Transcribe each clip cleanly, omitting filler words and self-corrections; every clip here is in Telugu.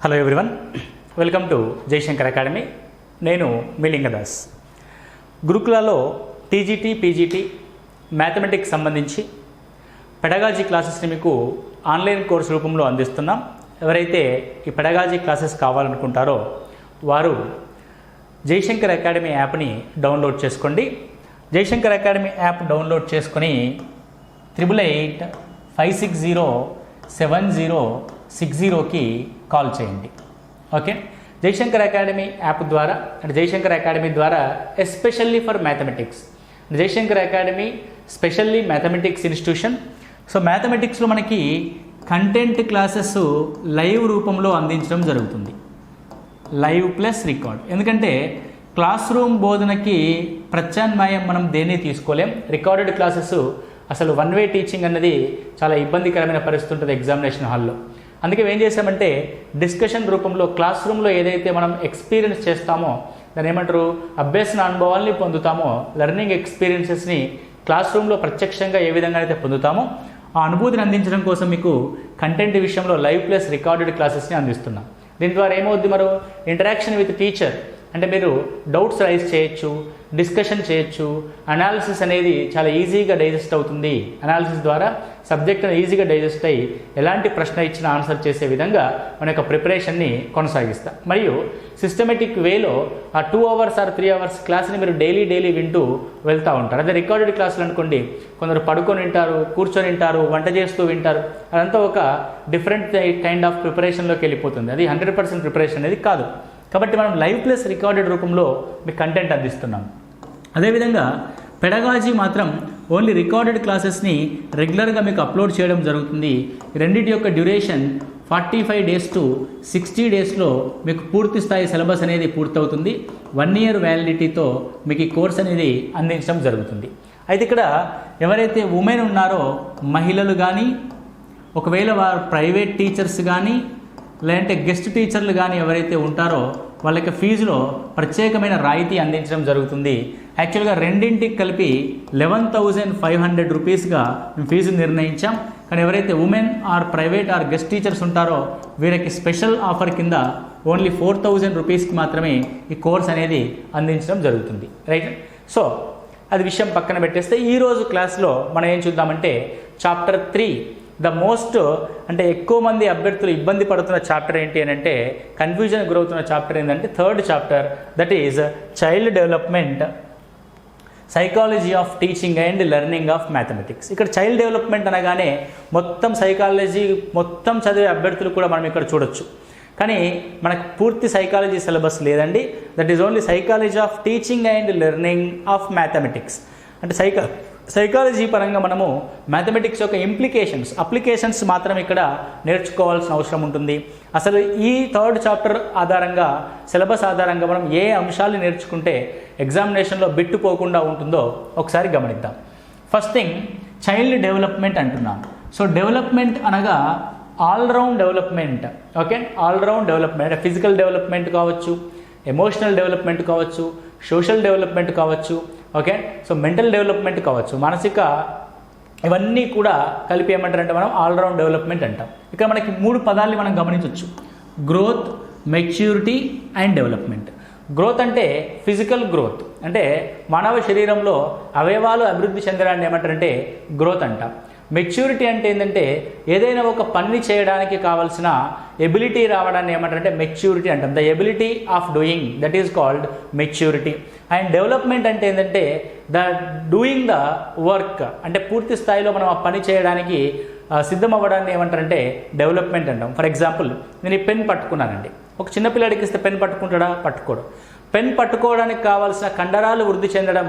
Hello everyone, welcome to Jayashankar academy. నేను మీ లింగదాస్. గురుకులాలో టీజీటీ, పీజీటీ మ్యాథమెటిక్స్ సంబంధించి పెడగాజీ క్లాసెస్ని మీకు ఆన్లైన్ కోర్సు రూపంలో అందిస్తున్నాం. ఎవరైతే ఈ పెడగాజీ క్లాసెస్ కావాలనుకుంటారో వారు జయశంకర్ అకాడమీ యాప్ని డౌన్లోడ్ చేసుకోండి. జయశంకర్ అకాడమీ యాప్ డౌన్లోడ్ చేసుకొని 8885607060కి కాల్ చేయండి. ఓకే, జయశంకర్ అకాడమీ యాప్ ద్వారా అంటే జయశంకర్ అకాడమీ ద్వారా especially for mathematics, Jayashankar Academy specially mathematics institution. So మ్యాథమెటిక్స్లో మనకి కంటెంట్ క్లాసెస్ లైవ్ రూపంలో అందించడం జరుగుతుంది, లైవ్ ప్లస్ రికార్డ్. ఎందుకంటే క్లాస్ రూమ్ బోధనకి ప్రత్యామ్నాయం మనం దేన్ని తీసుకోలేం. రికార్డెడ్ క్లాసెస్ అసలు వన్ వే టీచింగ్ అన్నది చాలా ఇబ్బందికరమైన పరిస్థితి ఉంటుంది ఎగ్జామినేషన్ హాల్లో. అందుకే ఏం చేసామంటే డిస్కషన్ రూపంలో క్లాస్ రూమ్లో ఏదైతే మనం ఎక్స్పీరియన్స్ చేస్తామో దాన్ని ఏమంటారు, అభ్యసన అనుభవాల్ని పొందుతామో, లెర్నింగ్ ఎక్స్పీరియన్సెస్ని క్లాస్ రూమ్లో ప్రత్యక్షంగా ఏ విధంగా అయితే పొందుతామో ఆ అనుభూతిని అందించడం కోసం మీకు కంటెంట్ విషయంలో లైవ్ ప్లస్ రికార్డెడ్ క్లాసెస్ని అందిస్తున్నాం. దీని ద్వారా ఏమవుద్ది, మరో ఇంటరాక్షన్ విత్ టీచర్, అంటే మీరు డౌట్స్ రైజ్ చేయొచ్చు, డిస్కషన్ చేయొచ్చు. అనాలిసిస్ అనేది చాలా ఈజీగా డైజెస్ట్ అవుతుంది. అనాలిసిస్ ద్వారా సబ్జెక్ట్ ఈజీగా డైజెస్ట్ అయ్యి ఎలాంటి ప్రశ్న ఇచ్చినా ఆన్సర్ చేసే విధంగా మన యొక్క ప్రిపరేషన్ని కొనసాగిస్తాం. మరియు సిస్టమేటిక్ వేలో ఆ 2 hours or 3 hours క్లాస్ని మీరు డైలీ వింటూ వెళ్తూ ఉంటారు. అదే రికార్డెడ్ క్లాసులు అనుకోండి, కొందరు పడుకొని వింటారు, కూర్చొని వింటారు, వంట చేస్తూ వింటారు. అదంతా ఒక డిఫరెంట్ కైండ్ ఆఫ్ ప్రిపరేషన్లోకి వెళ్ళిపోతుంది. అది 100% ప్రిపరేషన్ అనేది కాదు. కాబట్టి మనం లైవ్ ప్లస్ రికార్డెడ్ రూపంలో మీకు కంటెంట్ అందిస్తున్నాం. అదేవిధంగా పెడగాజీ మాత్రం ఓన్లీ రికార్డెడ్ క్లాసెస్ని రెగ్యులర్గా మీకు అప్లోడ్ చేయడం జరుగుతుంది. రెండింటి యొక్క డ్యూరేషన్ 45 days to 60 daysలో మీకు పూర్తి స్థాయి సిలబస్ అనేది పూర్తవుతుంది. 1 year వ్యాలిడిటీతో మీకు ఈ కోర్స్ అనేది అందించడం జరుగుతుంది. అయితే ఇక్కడ ఎవరైతే ఉమెన్ ఉన్నారో, మహిళలు కానీ, ఒకవేళ వారు ప్రైవేట్ టీచర్స్ కానీ లేదంటే గెస్ట్ టీచర్లు కానీ ఎవరైతే ఉంటారో వాళ్ళకి ఫీజులో ప్రత్యేకమైన రాయితీ అందించడం జరుగుతుంది. యాక్చువల్గా రెండింటికి కలిపి 11,500 రూపీస్గా మేము ఫీజు నిర్ణయించాం. కానీ ఎవరైతే women or private or guest teachers ఉంటారో వీరికి స్పెషల్ ఆఫర్ కింద ఓన్లీ 4,000 రూపీస్కి మాత్రమే ఈ కోర్స్ అనేది అందించడం జరుగుతుంది. రైట్. సో అది విషయం పక్కన పెట్టేస్తే ఈరోజు క్లాస్లో మనం ఏం చూద్దామంటే చాప్టర్ 3, ద మోస్ట్ అంటే ఎక్కువ మంది అభ్యర్థులు ఇబ్బంది పడుతున్న చాప్టర్ ఏంటి అని అంటే, కన్ఫ్యూజన్ గురవుతున్న చాప్టర్ ఏంటంటే 3rd chapter, that is child development, psychology of teaching and learning of mathematics. ఇక్కడ చైల్డ్ డెవలప్మెంట్ అనగానే మొత్తం సైకాలజీ మొత్తం చదివే అభ్యర్థులు కూడా మనం ఇక్కడ చూడొచ్చు. కానీ మనకు పూర్తి సైకాలజీ సిలబస్ లేదండి. That is only psychology of teaching and learning of mathematics. అంటే సైకాలజీ పరంగా మనము మ్యాథమెటిక్స్ యొక్క అప్లికేషన్స్ మాత్రం ఇక్కడ నేర్చుకోవాల్సిన అవసరం ఉంటుంది. అసలు ఈ 3rd చాప్టర్ ఆధారంగా, సిలబస్ ఆధారంగా మనం ఏ అంశాలు నేర్చుకుంటే ఎగ్జామినేషన్లో బిట్టుపోకుండా ఉంటుందో ఒకసారి గమనిద్దాం. ఫస్ట్ థింగ్, చైల్డ్ డెవలప్మెంట్ అంటున్నాను. సో డెవలప్మెంట్ అనగా all round development. Okay, all round development అంటే ఫిజికల్ డెవలప్మెంట్ కావచ్చు, ఎమోషనల్ డెవలప్మెంట్ కావచ్చు, సోషల్ డెవలప్మెంట్ కావచ్చు, ఓకే, సో మెంటల్ డెవలప్మెంట్ కావచ్చు, మానసిక, ఇవన్నీ కూడా కలిపి ఏమంటారంటే మనం ఆల్రౌండ్ డెవలప్మెంట్ అంటాం. ఇక్కడ మనకి 3 పదాలని మనం గమనించవచ్చు: growth, maturity and development. Growth అంటే ఫిజికల్ గ్రోత్, అంటే మానవ శరీరంలో అవయవాలు అభివృద్ధి చెందడాన్ని ఏమంటారంటే గ్రోత్ అంటాం. మెచ్యూరిటీ అంటే ఏంటంటే ఏదైనా ఒక పని చేయడానికి కావాల్సిన ఎబిలిటీ రావడాన్ని ఏమంటారంటే మెచ్యూరిటీ అంటాం. The ability of doing, that is called maturity. And development అంటే ఏంటంటే ద డూయింగ్ ద వర్క్, అంటే పూర్తి స్థాయిలో మనం ఆ పని చేయడానికి సిద్ధం అవ్వడాన్ని ఏమంటారంటే డెవలప్మెంట్ అంటాం. ఫర్ ఎగ్జాంపుల్, నేను ఈ పెన్ పట్టుకున్నానండి. ఒక చిన్నపిల్లాడికి ఇస్తే పెన్ పట్టుకుంటాడా? పట్టుకోడు. పెన్ పట్టుకోవడానికి కావాల్సిన కండరాలు వృద్ధి చెందడం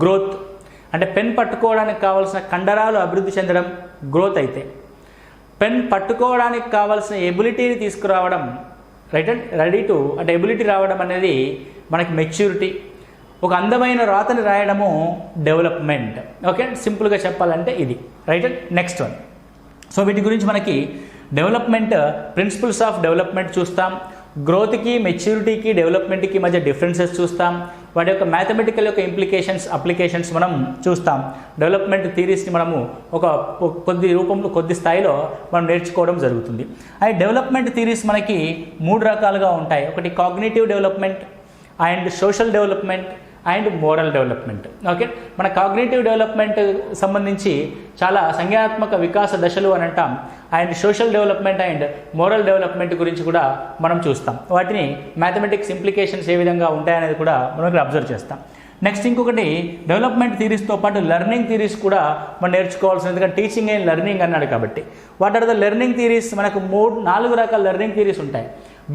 గ్రోత్. అంటే పెన్ పట్టుకోవడానికి కావాల్సిన కండరాలు అభివృద్ధి చెందడం గ్రోత్ అయితే, పెన్ పట్టుకోవడానికి కావాల్సిన ఎబిలిటీని తీసుకురావడం, అంటే ఎబిలిటీ రావడం అనేది మనకి మెచ్యూరిటీ. ఒక అందమైన రాతని రాయడము డెవలప్మెంట్. ఓకే, సింపుల్గా చెప్పాలంటే ఇది. రైట్. Next one. సో వీటి గురించి మనకి డెవలప్మెంట్, ప్రిన్సిపల్స్ ఆఫ్ డెవలప్మెంట్ చూస్తాం. గ్రోత్కి, మెచ్యూరిటీకి, డెవలప్మెంట్కి మధ్య డిఫరెన్సెస్ చూస్తాం. వాటి యొక్క మ్యాథమెటికల్ యొక్క ఇంప్లికేషన్స్ అప్లికేషన్స్ మనం చూస్తాం. డెవలప్మెంట్ థియరీస్ని మనము ఒక కొద్ది రూపంలో కొద్ది స్థాయిలో మనం నేర్చుకోవడం జరుగుతుంది. ఈ డెవలప్మెంట్ థియరీస్ మనకి 3 రకాలుగా ఉంటాయి. ఒకటి cognitive development and social development and moral development. Okay, మన కాగ్నిటివ్ డెవలప్మెంట్ సంబంధించి చాలా సంజ్ఞానాత్మక వికాస దశలు అని అంటాం. And social development and moral development గురించి కూడా మనం చూస్తాం. వాటిని మ్యాథమెటిక్స్ ఇంప్లికేషన్స్ ఏ విధంగా ఉంటాయనేది కూడా మనం ఇక్కడ అబ్జర్వ్ చేస్తాం. నెక్స్ట్ ఇంకొకటి డెవలప్మెంట్ థియరీస్తో పాటు లెర్నింగ్ థియరీస్ కూడా మనం నేర్చుకోవాల్సింది, ఎందుకంటే టీచింగ్ అండ్ లెర్నింగ్ అన్నాడు కాబట్టి. What are the learning theories? మనకు 4 రకాల లెర్నింగ్ థియరీస్ ఉంటాయి.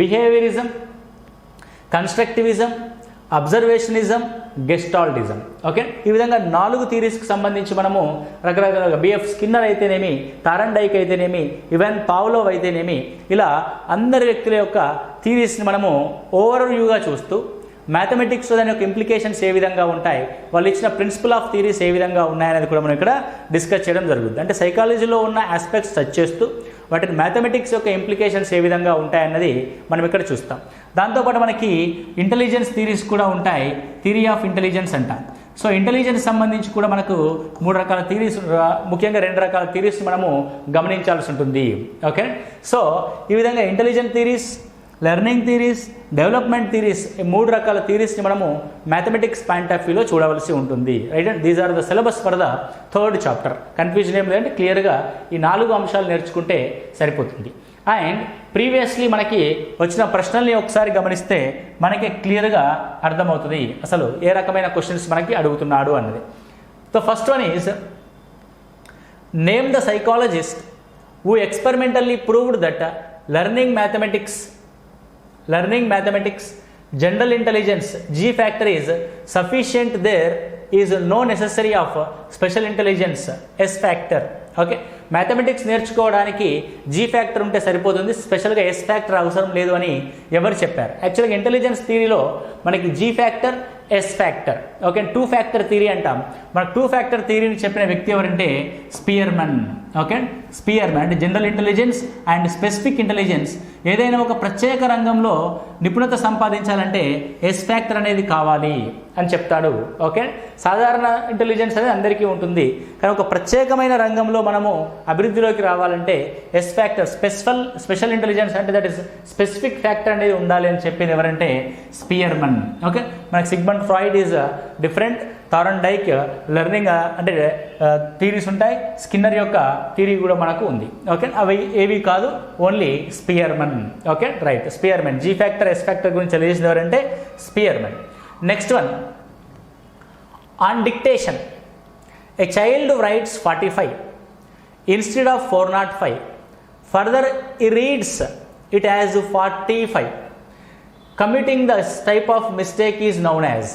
Behaviourism, constructivism, observationism, gestaltism. Okay, ఈ విధంగా 4 థియరీస్కి సంబంధించి మనము రకరకాలుగా బిఎఫ్ స్కిన్నర్ అయితేనేమి, తారండైక్ అయితేనేమి, ఇవన్ పావ్లోవ్ అయితేనేమి, ఇలా అందరి వ్యక్తుల యొక్క థియరీస్ని మనము ఓవర్వ్యూగా చూస్తూ మ్యాథమెటిక్స్లో దాని యొక్క ఇంప్లికేషన్స్ ఏ విధంగా ఉంటాయి, వాళ్ళు ఇచ్చిన ప్రిన్సిపల్ ఆఫ్ థియరీస్ ఏ విధంగా ఉన్నాయనేది కూడా మనం ఇక్కడ డిస్కస్ చేయడం జరుగుతుంది. అంటే సైకాలజీలో ఉన్న ఆస్పెక్ట్స్ టచ్ చేస్తూ వాటిని మ్యాథమెటిక్స్ యొక్క ఇంప్లికేషన్స్ ఏ విధంగా ఉంటాయన్నది మనం ఇక్కడ చూస్తాం. దాంతోపాటు మనకి ఇంటెలిజెన్స్ థియరీస్ కూడా ఉంటాయి. థియరీ ఆఫ్ ఇంటెలిజెన్స్ అంటాం. సో ఇంటెలిజెన్స్ సంబంధించి కూడా మనకు 3 రకాల థియరీస్, ముఖ్యంగా 2 రకాల థియరీస్ మనము గమనించాల్సి ఉంటుంది. ఓకే, సో ఈ విధంగా intelligent theories, learning theories, development theories, ఈ 3 రకాల థియరీస్ని మనము మ్యాథమెటిక్స్ పాయింట్ ఆఫ్ వ్యూలో చూడవలసి ఉంటుంది. Right, and these are the syllabus for the 3rd chapter. Confusion ఏం లేదంటే క్లియర్గా ఈ 4 అంశాలు నేర్చుకుంటే సరిపోతుంది. అండ్ ప్రీవియస్లీ మనకి వచ్చిన ప్రశ్నల్ని ఒకసారి గమనిస్తే మనకి క్లియర్గా అర్థమవుతుంది అసలు ఏ రకమైన క్వశ్చన్స్ మనకి అడుగుతున్నాడు అన్నది. The first one is name the psychologist who experimentally proved that learning mathematics general intelligence G factor is sufficient, there is no necessary of special intelligence S factor. Okay, mathematics నేర్చుకోవడానికి G ఫ్యాక్టర్ ఉంటే సరిపోతుంది, స్పెషల్గా S ఫ్యాక్టర్ అవసరం లేదు అని ఎవరు చెప్పారు? యాక్చువల్గా ఇంటెలిజెన్స్ థియరీలో మనకి G factor, S factor, okay 2 factor theory అంటాం. మనకు 2 ఫ్యాక్టర్ థియరీని చెప్పిన వ్యక్తి ఎవరంటే స్పియర్మన్. ఓకే, స్పియర్మన్ అంటే general intelligence and specific intelligence, ఏదైనా ఒక ప్రత్యేక రంగంలో నిపుణత సంపాదించాలంటే S ఫ్యాక్టర్ అనేది కావాలి అని చెప్తాడు. ఓకే, సాధారణ ఇంటెలిజెన్స్ అనేది అందరికీ ఉంటుంది, కానీ ఒక ప్రత్యేకమైన రంగంలో మనము అభివృద్ధిలోకి రావాలంటే S ఫ్యాక్టర్, స్పెషల్ ఇంటెలిజెన్స్ అంటే దట్ ఈస్ స్పెసిఫిక్ ఫ్యాక్టర్ అనేది ఉండాలి అని చెప్పింది ఎవరంటే స్పియర్మన్. ఓకే, మనకి Sigmund Freud is different, Thorndike learning అంటే థియరీస్ ఉంటాయి, స్కిన్నర్ యొక్క థియరీ కూడా మనకు ఉంది. ఓకే, అవి ఏవి కాదు, only Spearman. Okay, right, Spearman. G factor, S factor గురించి తెలియజేసింది ఎవరంటే Spearman. Next one, on dictation a child rights 45 instead of 405, further he reads it as 45, committing this type of mistake is known as.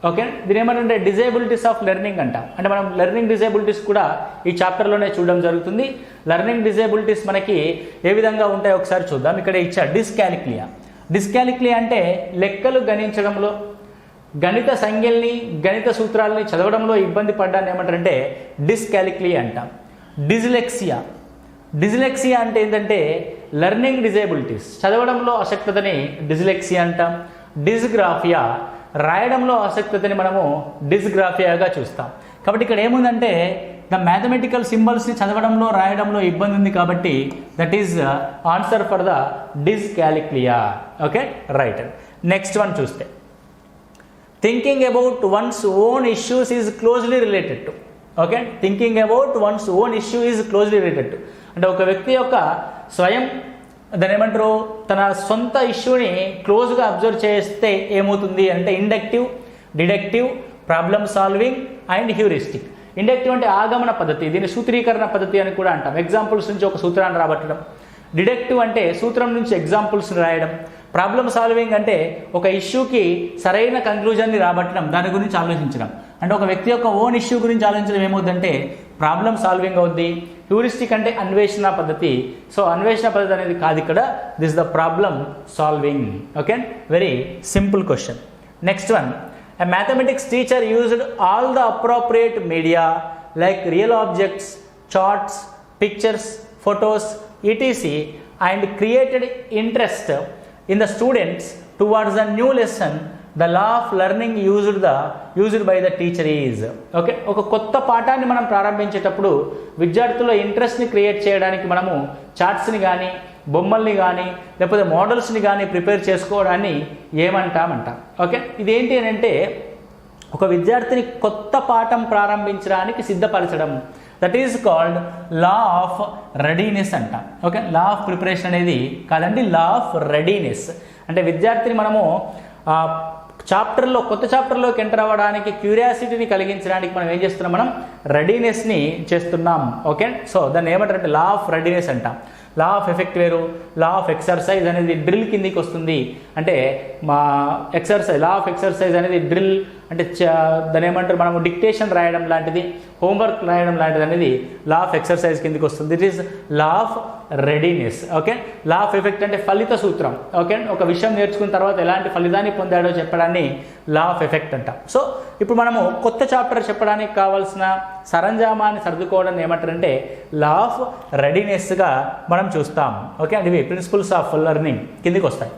Okay, దీని ఏమంటే డిజేబిలిటీస్ ఆఫ్ లెర్నింగ్ అంటాం. అంటే మనం లెర్నింగ్ డిజేబిలిటీస్ కూడా ఈ చాప్టర్లోనే చూడడం జరుగుతుంది. లెర్నింగ్ డిజేబిలిటీస్ మనకి ఏ విధంగా ఉంటాయో ఒకసారి చూద్దాం. ఇక్కడ ఇచ్చా డిస్కాలిక్లియా. డిస్కాలిక్లియా అంటే లెక్కలు గణించడంలో, గణిత సంఖ్యల్ని, గణిత సూత్రాలని చదవడంలో ఇబ్బంది పడ్డాన్ని ఏమంటారంటే డిస్కాలిక్లియా అంటాం. డిజిలెక్సియా అంటే ఏంటంటే లెర్నింగ్ డిజేబిలిటీస్, చదవడంలో అశక్తతని డిజిలెక్సియా అంటాం. డిస్గ్రాఫియా, రాయడంలో ఆసక్తిని మనము డిస్గ్రాఫియాగా చూస్తాం. కాబట్టి ఇక్కడ ఏముందంటే ద మ్యాథమెటికల్ సింబల్స్ని చదవడంలో, రాయడంలో ఇబ్బంది ఉంది కాబట్టి that is answer for the dyscalculia. Okay, right. Next one చూస్తే thinking about one's own issues is closely related to. Okay, thinking about one's own issue is closely related to అంటే ఒక వ్యక్తి యొక్క స్వయం దాని ఏమంటారు తన సొంత ఇష్యూని క్లోజ్గా అబ్జర్వ్ చేస్తే ఏమవుతుంది అంటే inductive, deductive, problem solving and heuristic. Inductive అంటే ఆగమన పద్ధతి, దీన్ని సూత్రీకరణ పద్ధతి అని కూడా అంటాం. ఎగ్జాంపుల్స్ నుంచి ఒక సూత్రాన్ని రాబట్టడం. డిడక్టివ్ అంటే సూత్రం నుంచి ఎగ్జాంపుల్స్ని రాయడం. ప్రాబ్లమ్ సాల్వింగ్ అంటే ఒక ఇష్యూకి సరైన కంక్లూజన్ని రాబట్టడం, దాని గురించి ఆలోచించడం. అంటే ఒక వ్యక్తి యొక్క ఓన్ ఇష్యూ గురించి ఆలోచించడం ఏమవుతుందంటే ప్రాబ్లమ్ సాల్వింగ్ అవుద్ది. హ్యూరిస్టిక్ అంటే అన్వేషణ పద్ధతి. సో అన్వేషణ పద్ధతి అనేది కాదు ఇక్కడ, this the problem solving. Okay, very simple question. Next one, a mathematics teacher used all the appropriate media like real objects, charts, pictures, photos, etc. and created interest in the students towards a new lesson the law of learning used by the teacher is. Okay, ఒక కొత్త పాఠాన్ని మనం ప్రారంభించేటప్పుడు విద్యార్థుల ఇంట్రెస్ట్ని క్రియేట్ చేయడానికి మనము చార్ట్స్ని కానీ బొమ్మల్ని కానీ లేకపోతే మోడల్స్ని కానీ ప్రిపేర్ చేసుకోవడాన్ని ఏమంటామంట. ఓకే, ఇదేంటి అని అంటే ఒక విద్యార్థిని కొత్త పాఠం ప్రారంభించడానికి సిద్ధపరచడం. That is called law of readiness అంట. ఓకే, లా ఆఫ్ ప్రిపరేషన్ అనేది కాదండి, లా ఆఫ్ రెడీనెస్ అంటే విద్యార్థిని మనము కొత్త చాప్టర్లోకి ఎంటర్ అవ్వడానికి క్యూరియాసిటీని కలిగించడానికి మనం ఏం చేస్తున్నాం, మనం రెడీనెస్ని చేస్తున్నాం. ఓకే, సో దాన్ని ఏమంటారంటే లా ఆఫ్ రెడీనెస్ అంట. లా ఆఫ్ ఎఫెక్ట్ వేరు, లా ఆఫ్ ఎక్సర్సైజ్ అనేది డ్రిల్ కిందికి వస్తుంది. అంటే మా లా ఆఫ్ ఎక్సర్సైజ్ అనేది డ్రిల్ అంటే దాని ఏమంటారు, మనము డిక్టేషన్ రాయడం లాంటిది, హోంవర్క్ రాయడం లాంటిది అనేది లా ఆఫ్ ఎక్సర్సైజ్ కిందికి వస్తుంది. It is law of readiness. Okay, law of effect అంటే ఫలిత సూత్రం. ఓకే, ఒక విషయం నేర్చుకున్న తర్వాత ఎలాంటి ఫలితాన్ని పొందాడో చెప్పడాన్ని లా ఆఫ్ ఎఫెక్ట్ అంట. సో ఇప్పుడు మనము కొత్త చాప్టర్ చెప్పడానికి కావాల్సిన సరంజామాన్ని సర్దుకోవడం ఏమంటారంటే లా ఆఫ్ రెడీనెస్గా మనం చూస్తాం. ఓకే, అంటే ఇవి ప్రిన్సిపల్స్ ఆఫ్ లెర్నింగ్ కిందికి వస్తాయి.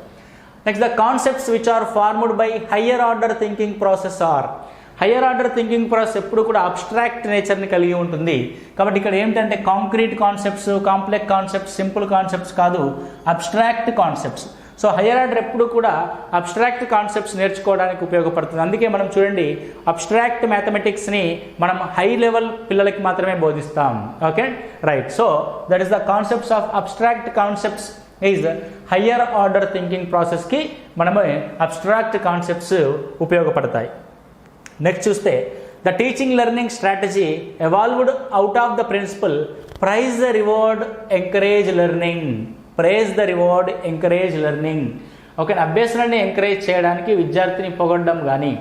Next, the concepts which are formed by higher order thinking process are. Higher order thinking process ఎప్పుడు కూడా అబ్స్ట్రాక్ట్ నేచర్ని కలిగి ఉంటుంది. కాబట్టి ఇక్కడ ఏంటంటే concrete concepts, complex concepts, simple concepts కాదు, abstract concepts. So higher order ఎప్పుడు కూడా అబ్స్ట్రాక్ట్ కాన్సెప్ట్స్ నేర్చుకోవడానికి ఉపయోగపడుతుంది. అందుకే మనం చూడండి, అబ్స్ట్రాక్ట్ మ్యాథమెటిక్స్ని మనం హై లెవెల్ పిల్లలకి మాత్రమే బోధిస్తాం. Okay, right. So that is the concepts of abstract concepts is higher order thinking ప్రాసెస్కి మనము అబ్స్ట్రాక్ట్ కాన్సెప్ట్స్ ఉపయోగపడతాయి. నెక్స్ట్ చూస్తే, the teaching learning strategy evolved out of the principle prize the reward encourage learning. Prize the reward encourage learning. Okay, అభ్యసనాన్ని ఎంకరేజ్ చేయడానికి విద్యార్థిని పొగడడం కానీ,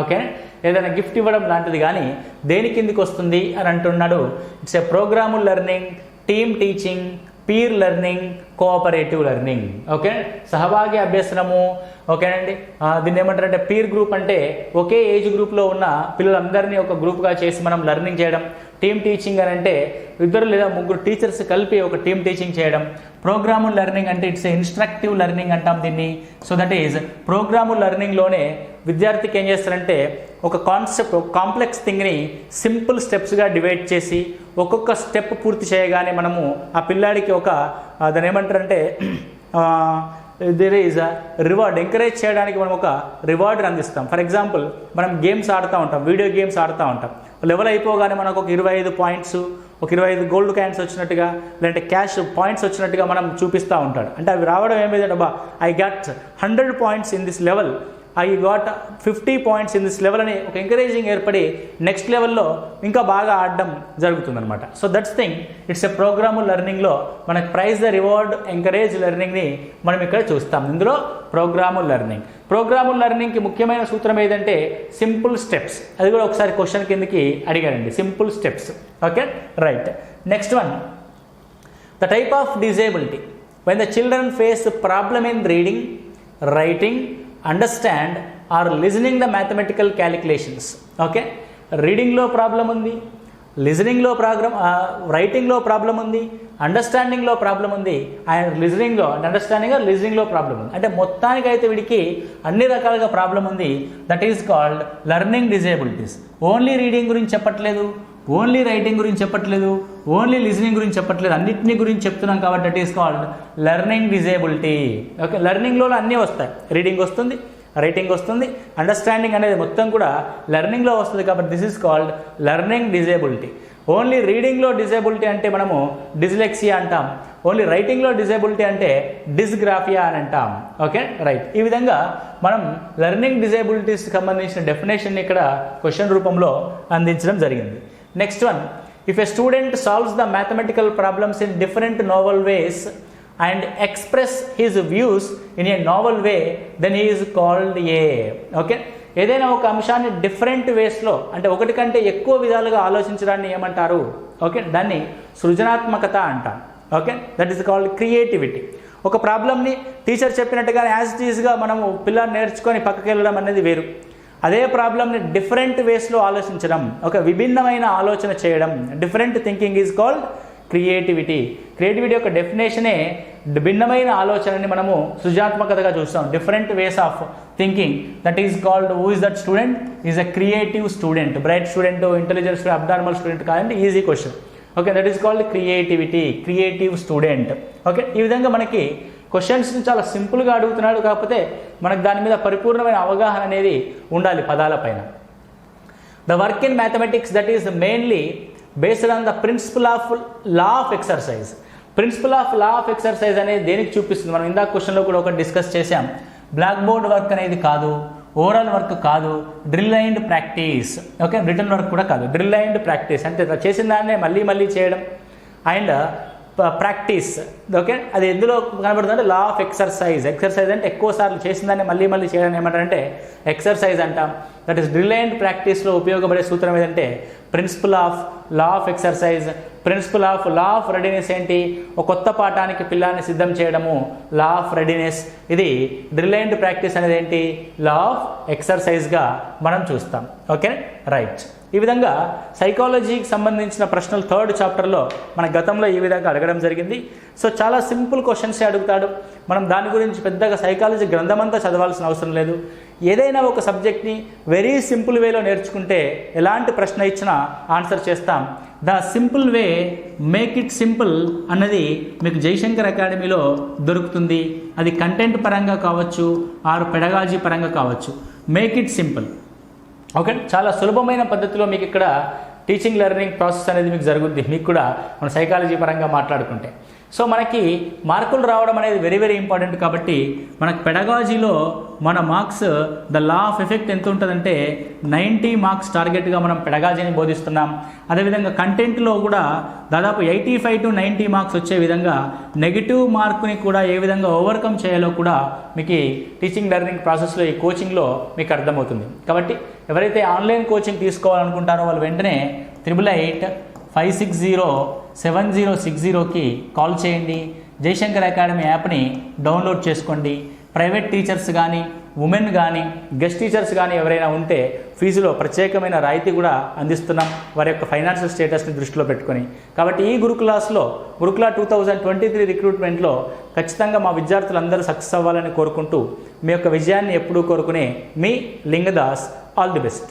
ఓకే, ఏదైనా గిఫ్ట్ ఇవ్వడం లాంటిది కానీ దేని కిందికి వస్తుంది అని అంటున్నాడు. It's a program learning, team teaching, peer learning, cooperative learning. Okay, సహభాగి అభ్యసనము. ఓకేనండి, దీన్ని ఏమంటారంటే పీర్ గ్రూప్ అంటే ఒకే ఏజ్ గ్రూప్లో ఉన్న పిల్లలందరినీ ఒక గ్రూప్గా చేసి మనం లెర్నింగ్ చేయడం. టీమ్ టీచింగ్ అని అంటే ఇద్దరు లేదా ముగ్గురు టీచర్స్ కలిపి ఒక టీమ్ టీచింగ్ చేయడం. ప్రోగ్రామ్ లెర్నింగ్ అంటే ఇట్స్ ఇన్స్ట్రక్టివ్ లెర్నింగ్ అంటాం దీన్ని. సో దట్ ఈజ్ ప్రోగ్రామ్ లెర్నింగ్లోనే విద్యార్థికి ఏం చేస్తారంటే ఒక కాన్సెప్ట్, కాంప్లెక్స్ థింగ్ని సింపుల్ స్టెప్స్గా డివైడ్ చేసి ఒక్కొక్క స్టెప్ పూర్తి చేయగానే మనము ఆ పిల్లాడికి ఒక దాన్ని ఏమంటారంటే there is a reward, encourage చేయడానికి మనం ఒక రివార్డ్ని అందిస్తాం. ఫర్ ఎగ్జాంపుల్, మనం గేమ్స్ ఆడుతూ ఉంటాం, వీడియో గేమ్స్ ఆడుతూ ఉంటాం. లెవెల్ అయిపోగానే మనకు ఒక 25 పాయింట్స్, ఒక 25 గోల్డ్ కాయిన్స్ వచ్చినట్టుగా, లేదంటే క్యాష్ పాయింట్స్ వచ్చినట్టుగా మనం చూపిస్తూ ఉంటాడు. అంటే అవి రావడం ఏమైందంటే, I got 100 points in this level, I got 50 points in this level అని ఒక ఎంకరేజింగ్ ఏర్పడి నెక్స్ట్ లెవెల్లో ఇంకా బాగా ఆడడం జరుగుతుందన్నమాట. So that's thing, it's a program లెర్నింగ్లో మనకు ప్రైజ్ ద రివార్డ్ ఎంకరేజ్ లెర్నింగ్ని మనం ఇక్కడ చూస్తాం. ఇందులో ప్రోగ్రామ్ లెర్నింగ్కి ముఖ్యమైన సూత్రం ఏదంటే సింపుల్ స్టెప్స్. అది కూడా ఒకసారి క్వశ్చన్ కిందకి అడిగారండి, simple steps. Okay, right. Next one, the type of disability. When the children face problem in reading, writing, understand or listening the mathematical calculations. Okay, రీడింగ్లో ప్రాబ్లం ఉంది, లిజనింగ్లో రైటింగ్లో ప్రాబ్లం ఉంది, అండర్స్టాండింగ్లో ప్రాబ్లం ఉంది, అండ్ లిజనింగ్లో లిజనింగ్లో ప్రాబ్లం ఉంది. అంటే మొత్తానికైతే వీడికి అన్ని రకాలుగా ప్రాబ్లం ఉంది. That is called learning disabilities. Only reading గురించి చెప్పట్లేదు, ఓన్లీ రైటింగ్ గురించి చెప్పట్లేదు, ఓన్లీ లిజనింగ్ గురించి చెప్పట్లేదు, అన్నిటినీ గురించి చెప్తున్నాం. కాబట్టి that is called learning disability. Okay, లెర్నింగ్లో అన్నీ వస్తాయి, రీడింగ్ వస్తుంది, రైటింగ్ వస్తుంది, అండర్స్టాండింగ్ అనేది మొత్తం కూడా లెర్నింగ్లో వస్తుంది. కాబట్టి this is called learning disability. Only రీడింగ్లో డిజేబిలిటీ అంటే మనము డిస్లెక్సియా అంటాం, ఓన్లీ రైటింగ్లో డిజేబిలిటీ అంటే డిస్గ్రాఫియా అని అంటాం. Okay, right. ఈ విధంగా మనం లెర్నింగ్ డిజేబిలిటీస్కి సంబంధించిన డెఫినేషన్ ఇక్కడ క్వశ్చన్ రూపంలో అందించడం జరిగింది. Next one, if a student solves the mathematical problems in different novel ways and express his views in a novel way, then he is called a. Okay, ఏదైనా ఒక అంశాన్ని డిఫరెంట్ వేస్లో అంటే ఒకటి కంటే ఎక్కువ విధాలుగా ఆలోచించడాన్ని ఏమంటారు? ఓకే, దాన్ని సృజనాత్మకత అంటాం. Okay, that is called creativity. ఒక ప్రాబ్లమ్ని టీచర్ చెప్పినట్టుగా యాజ్ ఇట్ ఈజ్గా మనము పిల్లల్ని నేర్చుకొని పక్కకి వెళ్ళడం అనేది వేరు. అదే ప్రాబ్లమ్ని డిఫరెంట్ వేస్లో ఆలోచించడం, ఒక విభిన్నమైన ఆలోచన చేయడం, different thinking is called creativity. Creativity యొక్క డెఫినేషనే భిన్నమైన ఆలోచనని మనము సృజనాత్మకతగా చూస్తాం. Different ways of thinking, that is called who is that student? Is a creative student. Bright student, intelligent student, abnormal student కాదండి, easy question. Okay, that is called creativity, creative student. Okay, ఈ విధంగా మనకి క్వశ్చన్స్ని చాలా సింపుల్గా అడుగుతున్నాడు, కాకపోతే మనకు దాని మీద పరిపూర్ణమైన అవగాహన అనేది ఉండాలి పదాలపైన. The work in mathematics that is mainly based on the principle of law of exercise. Principle of law of exercise అనేది దేనికి చూపిస్తుంది? మనం ఇందాక క్వశ్చన్లో కూడా ఒకటి డిస్కస్ చేసాం. బ్లాక్ బోర్డ్ వర్క్ అనేది కాదు, ఓవరాల్ వర్క్ కాదు, drill and practice. Okay, written work కూడా కాదు, డ్రిల్ అండ్ ప్రాక్టీస్ అంటే చేసిన దాన్నే మళ్ళీ మళ్ళీ చేయడం అండ్ ప్రాక్టీస్. ఓకే, అది ఎందులో కనబడుతుందంటే లా ఆఫ్ ఎక్సర్సైజ్. ఎక్సర్సైజ్ అంటే ఎక్కువ సార్లు చేసిన దాన్ని మళ్ళీ మళ్ళీ చేయడం ఏమంటారంటే ఎక్సర్సైజ్ అంటాం. దట్ ఈస్ డ్రిల్ అండ్ ప్రాక్టీస్లో ఉపయోగపడే సూత్రం ఏదంటే principle of law of exercise. Principle of law of readiness ఏంటి? ఒక కొత్త పాఠానికి పిల్లాన్ని సిద్ధం చేయడము, లా ఆఫ్ రెడీనెస్. ఇది డ్రిల్ అండ్ ప్రాక్టీస్ అనేది ఏంటి? లా ఆఫ్ ఎక్సర్సైజ్గా మనం చూస్తాం. Okay, right. ఈ విధంగా సైకాలజీకి సంబంధించిన ప్రశ్నలు 3rd చాప్టర్లో మన గతంలో ఈ విధంగా అడగడం జరిగింది. సో చాలా సింపుల్ క్వశ్చన్సే అడుగుతాడు. మనం దాని గురించి పెద్దగా సైకాలజీ గ్రంథమంతా చదవాల్సిన అవసరం లేదు. ఏదైనా ఒక సబ్జెక్ట్ని వెరీ సింపుల్ వేలో నేర్చుకుంటే ఎలాంటి ప్రశ్న ఇచ్చినా ఆన్సర్ చేస్తాం. The simple way, make it simple అన్నది మీకు జయశంకర్ అకాడమీలో దొరుకుతుంది. అది కంటెంట్ పరంగా కావచ్చు ఆర్ పెడగాజీ పరంగా కావచ్చు. Make it simple. ఓకే, చాలా సులభమైన పద్ధతిలో మీకు ఇక్కడ టీచింగ్ లెర్నింగ్ ప్రాసెస్ అనేది మీకు జరుగుద్ది. మీకు కూడా మన సైకాలజీ పరంగా మాట్లాడుకుంటే. సో మనకి మార్కులు రావడం అనేది వెరీ వెరీ ఇంపార్టెంట్. కాబట్టి మనకు పెడగాజీలో మన marks, the law of effect ఎంత ఉంటుందంటే 90 మార్క్స్ టార్గెట్గా మనం పెడగాజీని బోధిస్తున్నాం. అదేవిధంగా కంటెంట్లో కూడా దాదాపు 85 to 90 మార్క్స్ వచ్చే విధంగా నెగిటివ్ మార్కుని కూడా ఏ విధంగా ఓవర్కమ్ చేయాలో కూడా మీకు టీచింగ్ లెర్నింగ్ ప్రాసెస్లో, ఈ కోచింగ్లో మీకు అర్థమవుతుంది. కాబట్టి ఎవరైతే ఆన్లైన్ కోచింగ్ తీసుకోవాలనుకుంటారో వాళ్ళు వెంటనే 8885607060కి కాల్ చేయండి. జయశంకర్ అకాడమీ యాప్ని డౌన్లోడ్ చేసుకోండి. ప్రైవేట్ టీచర్స్ కానీ, ఉమెన్ కానీ, గెస్ట్ టీచర్స్ కానీ ఎవరైనా ఉంటే ఫీజులో ప్రత్యేకమైన రాయితీ కూడా అందిస్తున్నాం, వారి యొక్క ఫైనాన్షియల్ స్టేటస్ని దృష్టిలో పెట్టుకొని. కాబట్టి ఈ గురుకుల 2023 రిక్రూట్మెంట్లో ఖచ్చితంగా మా విద్యార్థులందరూ సక్సెస్ అవ్వాలని కోరుకుంటూ మీ యొక్క విజయాన్ని ఎప్పుడూ కోరుకునే మీ లింగదాస్. All the best.